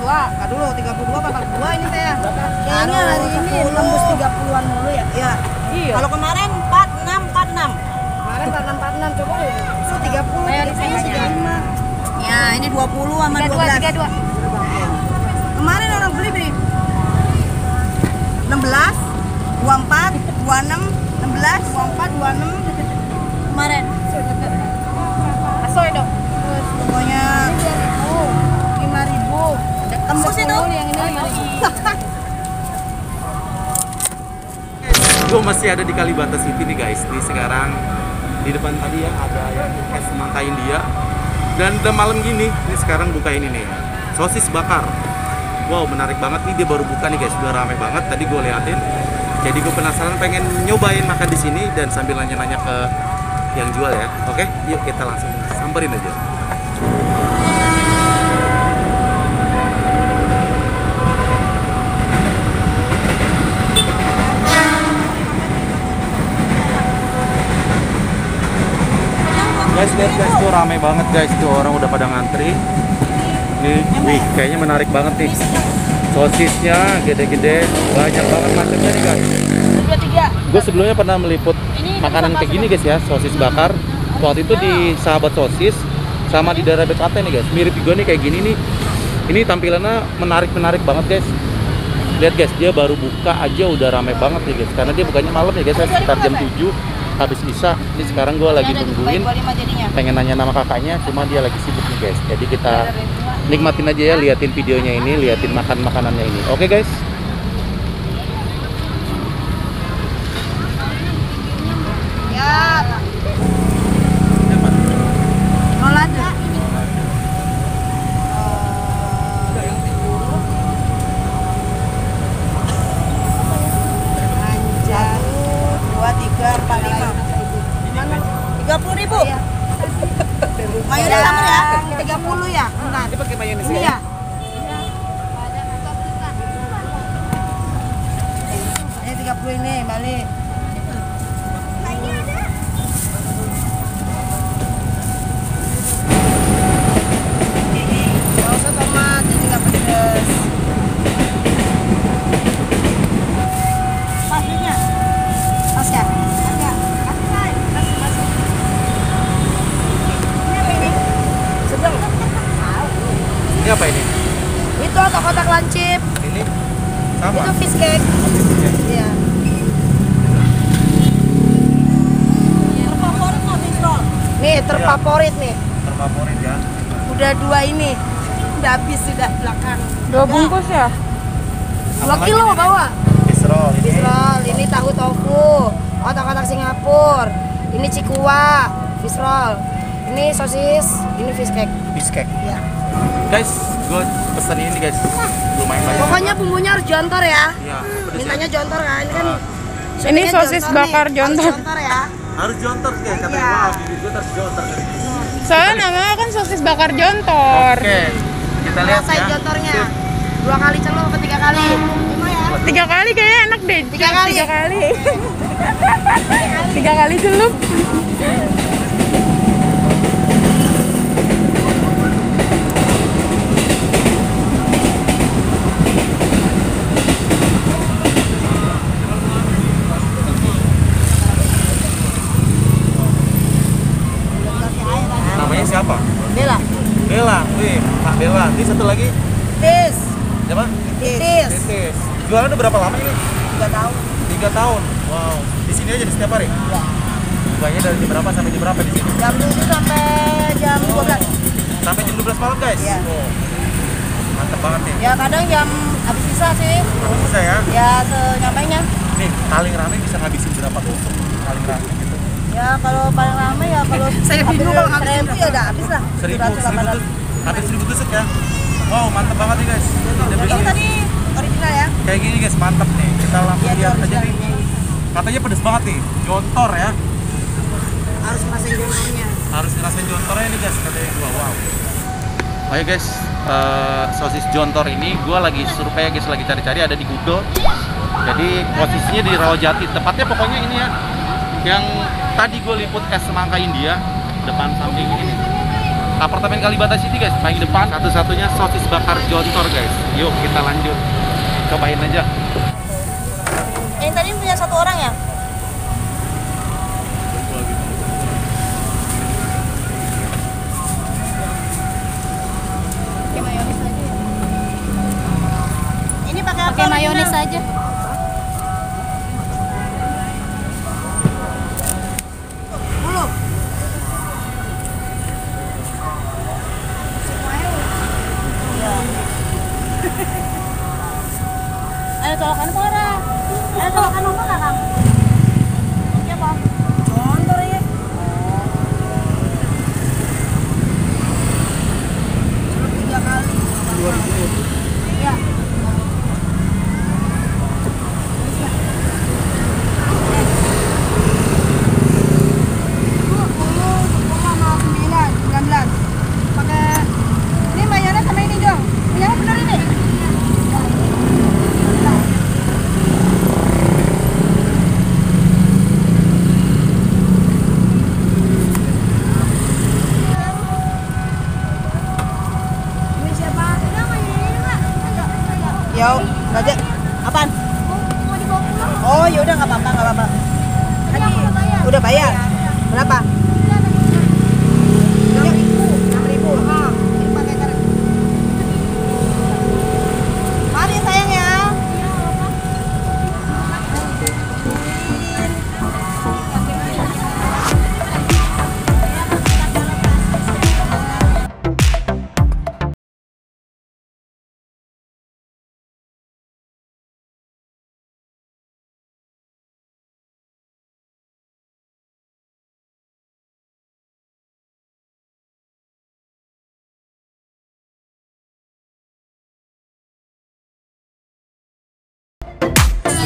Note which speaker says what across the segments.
Speaker 1: Kak dulu 32 apa 42 ini teh ya?
Speaker 2: Kayaknya hari ini tembus 30-an mulu ya.
Speaker 1: Iya.
Speaker 2: Iya.
Speaker 1: Kalau kemarin 46.
Speaker 2: Kemarin 46 coba ya.
Speaker 1: 30
Speaker 2: Kayak
Speaker 1: di sini
Speaker 2: 35.
Speaker 1: Ya, ini 20 sama 12.
Speaker 2: 32.
Speaker 1: Kemarin orang beli 16, 24, 26, 16, 24, 26 kemarin.
Speaker 2: Asoy dong.
Speaker 1: Pokoknya
Speaker 2: 5.000.
Speaker 1: tembus itu.
Speaker 2: Yang ini 5.000.
Speaker 3: Gue masih ada di Kalibata City nih guys. Nih sekarang di depan tadi ya ada yang es semangka India. Dan udah malam gini, ini sekarang buka ini nih, sosis bakar. Wow, menarik banget nih, dia baru buka nih guys, udah rame banget. Tadi gue liatin, jadi gue penasaran pengen nyobain makan di sini dan sambil nanya-nanya ke yang jual ya. Oke, yuk kita langsung samperin aja. Guys, lihat guys, tuh rame banget guys, tuh orang udah pada ngantri. Nih, wih, kayaknya menarik banget nih. Sosisnya gede-gede, banyak banget macamnya nih guys.
Speaker 2: 23.
Speaker 3: Gue sebelumnya pernah meliput makanan kayak gini guys ya, sosis bakar. Waktu itu di Sahabat Sosis sama di daerah BKT nih guys, mirip juga nih kayak gini nih. Ini tampilannya menarik banget guys. Lihat guys, dia baru buka aja udah rame banget nih guys, karena dia bukanya malam ya guys, sekitar jam 7 habis isa. Ini sekarang gue lagi nungguin, pengen nanya nama kakaknya, cuma dia lagi sibuk nih guys. Jadi kita nikmatin aja ya, liatin videonya ini, liatin makanannya ini. Oke guys.
Speaker 1: Ya. Nol aja. Anjay. 2, 3, 4, 5. 30.000. Mayones sama ya? 30 ya? Bentar.
Speaker 3: Ini pakai mayones
Speaker 1: Ini
Speaker 3: ya?
Speaker 1: ya? Ini 30 ini, balik. Gak usah tomat, jadi gak pedes. Pasnya? Pas ya? Sedang.
Speaker 3: Ini apa ini?
Speaker 1: Itu otak-otak lancip.
Speaker 3: Ini sama.
Speaker 1: Itu fish cake. Iya. Terfavorit mau fish roll. Nih, terfavorit nih.
Speaker 3: Terfavorit ya.
Speaker 1: Udah 2 ini. Udah habis sudah belakang.
Speaker 2: 2 bungkus ya?
Speaker 1: 2 kilo bawa.
Speaker 3: Fish roll ini.
Speaker 1: Fish roll, ini tahu tofu, otak-otak Singapura. Ini cikua, fish roll. Ini sosis, ini fish cake.
Speaker 3: Fish cake.
Speaker 1: Ya.
Speaker 3: Guys, gue pesen ini guys. Lumayan banyak.
Speaker 1: Pokoknya bumbunya harus jontor ya.
Speaker 3: Iya, pedes ya.
Speaker 1: Mintanya jontor kan. Ini kan
Speaker 2: Ini sosis bakar jontor.
Speaker 1: Harus jontor ya.
Speaker 3: Harus jontor guys, katanya.
Speaker 1: Iya.
Speaker 3: Wah, bibir gue harus jontor guys.
Speaker 2: Soalnya namanya kan sosis bakar jontor.
Speaker 3: Oke, kita lihat
Speaker 1: Rasain
Speaker 3: ya.
Speaker 1: jontornya. 2 kali celup atau 3 kali? 5 ya.
Speaker 2: 3 kali kayaknya enak deh.
Speaker 1: 3 kali.
Speaker 2: 3 kali. 3 kali celup.
Speaker 3: Namanya siapa?
Speaker 1: Bella.
Speaker 3: Bella, wih, Kak Bella. Ini satu lagi,
Speaker 1: Tis.
Speaker 3: siapa?
Speaker 1: Tis.
Speaker 3: Titis. Jualan udah berapa lama ini?
Speaker 1: 3 tahun.
Speaker 3: 3 tahun. Wow. Di sini aja di setiap hari?
Speaker 1: Ya.
Speaker 3: Bukanya dari jam berapa sampai jam berapa di sini?
Speaker 1: Jam 7 sampai jam 12.
Speaker 3: Sampai jam 12 malam guys?
Speaker 1: Iya.
Speaker 3: Oh. Mantap banget nih.
Speaker 1: Ya kadang jam habis sisa sih.
Speaker 3: Bisa ya?
Speaker 1: Ya senyampainya.
Speaker 3: Nih, paling rame bisa ngabisin berapa tusuk? Paling rame gitu.
Speaker 1: Ya kalau paling lama ya kalau saya bingung kalau ngabisin ya udah habis lah.
Speaker 3: 1000 hampir 1000 tusuk ya. Wow, mantap banget nih guys.
Speaker 1: Ini tadi original ya.
Speaker 3: Kayak gini guys, mantap nih. Kita langsung
Speaker 1: Iya,
Speaker 3: lihat aja
Speaker 1: original.
Speaker 3: nih. Katanya pedes banget nih, jontor ya.
Speaker 1: Harus ngerasain jontornya.
Speaker 3: Harus ngerasain jontornya nih guys, katanya gua. Wow. Oke guys, sosis jontor ini gua lagi survei guys, lagi cari-cari, ada di Google. Jadi posisinya di Rawajati, tepatnya pokoknya ini ya. Yang tadi gue liput es semangka India, depan samping ini nih. Apartemen Kalibata City guys, paling depan satu-satunya sosis bakar Jontor guys. Yuk kita lanjut, cobain aja.
Speaker 1: Yang tadi punya satu orang ya? Ini pakai mayones aja. Ada colokan apa? Ada colokan apa nggak, Kang? Iya, Pak. Contoh ya. Tiga kali. 2000. Iya. Pakai ini mayones sama ini dong. Yang bener ini. Yo, nggak ada. Apaan? Mau dibawa pulang. Oh, yaudah nggak apa-apa, nggak apa-apa. Tadi udah bayar. Berapa? 6.000. Ini pakai kartu. Maaf ya sayang ya.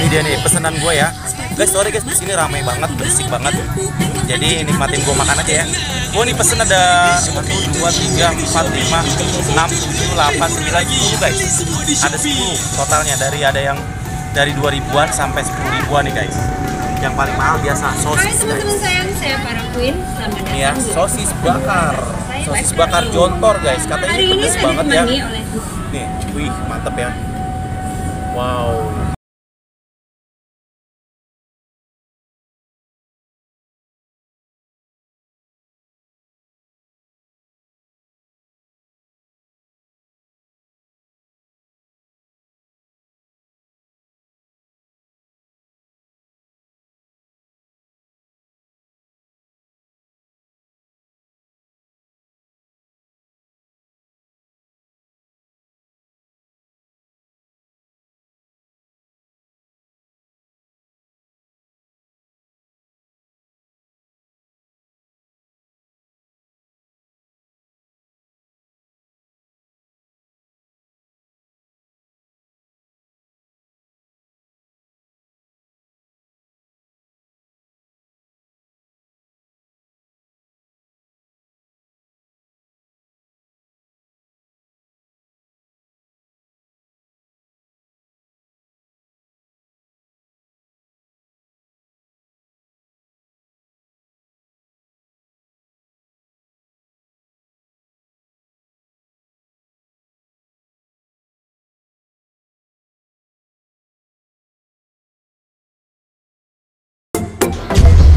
Speaker 3: Ini dia nih pesanan gue ya guys. Sorry guys, di sini ramai banget, berisik banget, jadi nikmatin gue makan aja ya. Gue nih pesen ada 1, 2, 3, 4, 5, 6, 7, 8, 9, 10 guys. Ada 10 totalnya, ada yang dari 2000-an sampai 10.000-an nih guys. Yang paling mahal biasa sosis.
Speaker 4: Hai teman-teman sayang, saya Farah Queen. Selamat datang.
Speaker 3: Ini ya, sosis bakar. Sosis bakar Jontor guys. Katanya
Speaker 4: Hari ini
Speaker 3: pedes
Speaker 4: saya
Speaker 3: banget ya.
Speaker 4: ditemani oleh
Speaker 3: Nih, wih mantep ya. Wow.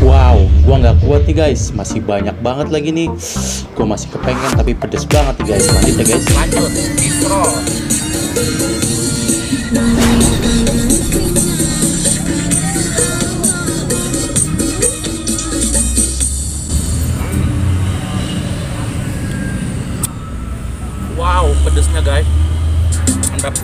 Speaker 3: Wow, gua nggak kuat nih guys, masih banyak banget lagi nih. Gua masih kepengen tapi pedes banget nih guys. Lanjut ya guys. Lanjut, bistro. Wow, pedesnya guys. Mantap.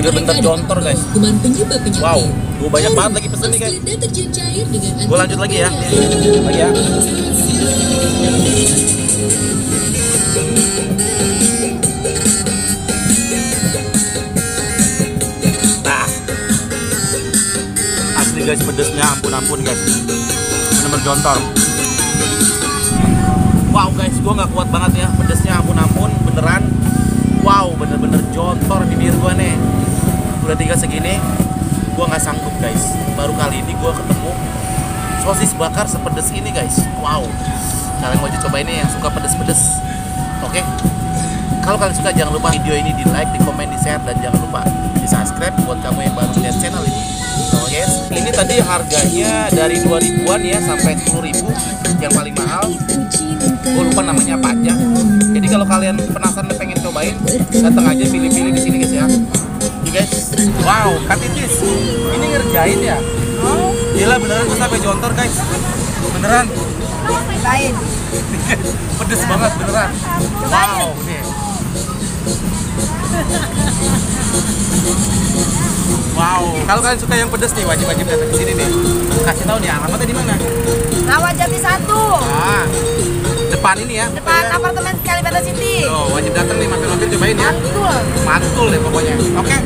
Speaker 3: Bener-bener Jontor guys. Wow, gue banyak banget lagi pesen nih guys. Gue lanjut lagi ya. Lagi ya. Nah, asli guys, pedesnya ampun guys. Bener-bener jontor. Wow guys, gue nggak kuat banget ya, pedesnya ampun beneran. Wow, bener-bener jontor bibir gue nih. Udah tinggal segini, gue nggak sanggup guys. Baru kali ini gue ketemu sosis bakar sepedes ini guys. Wow, kalian wajib coba ini yang suka pedes-pedes. Oke, kalau kalian suka jangan lupa video ini di like, di komen, di share, dan jangan lupa di subscribe buat kamu yang baru lihat channel ini. So guys, ini tadi harganya dari 2000-an ya sampai 10.000 yang paling mahal. Gue lupa namanya apa aja. Jadi kalau kalian penasaran dan pengen cobain, datang aja pilih-pilih di sini guys ya. Oke guys, wow, Katitis, ini ngerjain ya? Gila beneran gue sampai jontor guys, beneran.
Speaker 1: Lain.
Speaker 3: Pedes banget beneran. Wow, nih. Wow, kalau kalian suka yang pedes nih wajib datang ke sini nih. Kasih tahu nih alamatnya di mana?
Speaker 1: Rawajati 1.
Speaker 3: Ah, depan ini ya.
Speaker 1: Depan apartemen Kalibata City.
Speaker 3: Oh, wajib datang nih mampir-mampir cobain ya.
Speaker 1: Mantul.
Speaker 3: Mantul deh pokoknya. Oke.